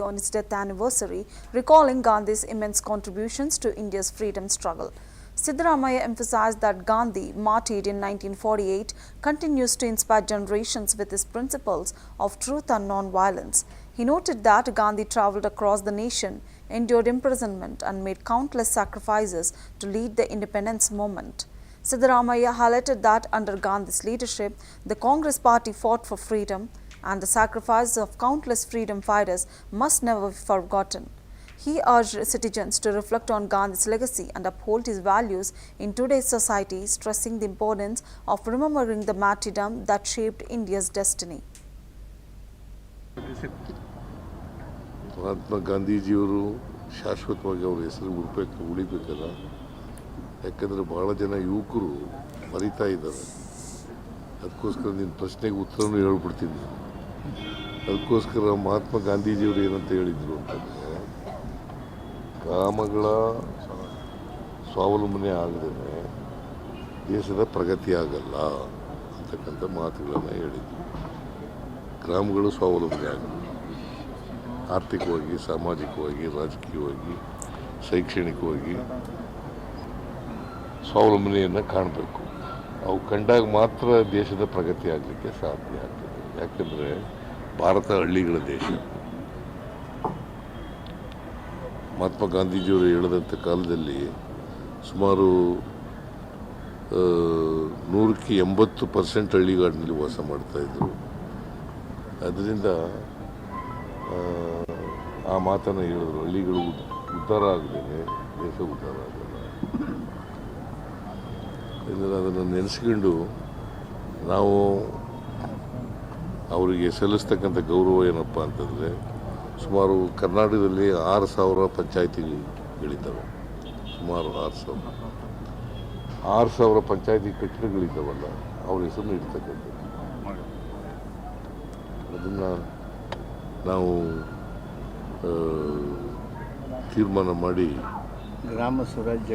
on its death anniversary, recalling Gandhi's immense contributions to India's freedom struggle. Siddaramaiah emphasized that Gandhi, martyred in 1948, continues to inspire generations with his principles of truth and non-violence. He noted that Gandhi travelled across the nation, endured imprisonment and made countless sacrifices to lead the independence movement. Siddaramaiah highlighted that under Gandhi's leadership, the Congress party fought for freedom, and the sacrifices of countless freedom fighters must never be forgotten. He urged citizens to reflect on Gandhi's legacy and uphold his values in today's society, stressing the importance of remembering the martyrdom that shaped India's destiny. Mahatma ಗಾಂಧೀಜಿಯವರು ಶಾಶ್ವತವಾಗಿ ಅವರ ಹೆಸರು ಉಳಿಬೇಕಲ್ಲ. ಯಾಕಂದರೆ ಭಾಳ ಜನ ಯುವಕರು ಮರಿತಾ ಇದ್ದಾರೆ. ಅದಕ್ಕೋಸ್ಕರ ನಿನ್ನ ಪ್ರಶ್ನೆಗೆ ಉತ್ತರನೂ ಹೇಳ್ಬಿಡ್ತೀನಿ. ಅದಕ್ಕೋಸ್ಕರ ಮಹಾತ್ಮ ಗಾಂಧೀಜಿಯವರು ಏನಂತ ಹೇಳಿದರು ಅಂತಂದರೆ, ಗ್ರಾಮಗಳ ಸ್ವಾವಲಂಬನೆ ಆಗದೇ ದೇಶದ ಪ್ರಗತಿ ಆಗಲ್ಲ ಅಂತಕ್ಕಂಥ ಮಾತುಗಳನ್ನು ಹೇಳಿದರು. ಗ್ರಾಮಗಳು ಸ್ವಾವಲಂಬನೆ ಆಗಲ್ಲ, ಆರ್ಥಿಕವಾಗಿ, ಸಾಮಾಜಿಕವಾಗಿ, ರಾಜಕೀಯವಾಗಿ, ಶೈಕ್ಷಣಿಕವಾಗಿ ಸ್ವಾವಲಂಬನೆಯನ್ನು ಕಾಣಬೇಕು. ಅವು ಕಂಡಾಗ ಮಾತ್ರ ದೇಶದ ಪ್ರಗತಿ ಆಗಲಿಕ್ಕೆ ಸಾಧ್ಯ ಆಗ್ತದೆ. ಯಾಕೆಂದರೆ ಭಾರತ ಹಳ್ಳಿಗಳ ದೇಶ. ಮಹಾತ್ಮ ಗಾಂಧೀಜಿಯವರು ಹೇಳಿದಂಥ ಕಾಲದಲ್ಲಿ ಸುಮಾರು 180% ಹಳ್ಳಿಗಾಡಿನಲ್ಲಿ ವಾಸ ಮಾಡ್ತಾಯಿದ್ರು. ಅದರಿಂದ ಆ ಮಾತನ್ನು ಹೇಳಿದ್ರು, ಹಳ್ಳಿಗಳು ಉದ್ಧಾರ ಆಗದೇನೆ ದೇಶ ಉದ್ಧಾರ ಆಗಲ್ಲ. ಅದನ್ನು ನೆನೆಸ್ಕೊಂಡು ನಾವು ಅವರಿಗೆ ಸಲ್ಲಿಸ್ತಕ್ಕಂಥ ಗೌರವ ಏನಪ್ಪ ಅಂತಂದರೆ, ಸುಮಾರು ಕರ್ನಾಟಕದಲ್ಲಿ 6,000 ಪಂಚಾಯಿತಿಗಳಿದ್ದಾವೆ. ಸುಮಾರು 6,000 ಪಂಚಾಯಿತಿ ಕಟ್ಟಡಗಳಿದ್ದಾವಲ್ಲ, ಅವ್ರ ಹೆಸರನ್ನು ಇಡ್ತಕ್ಕಂಥದ್ದು. ಅದನ್ನು ನಾವು ತೀರ್ಮಾನ ಮಾಡಿ ಗ್ರಾಮ ಸ್ವರಾಜ್ಯ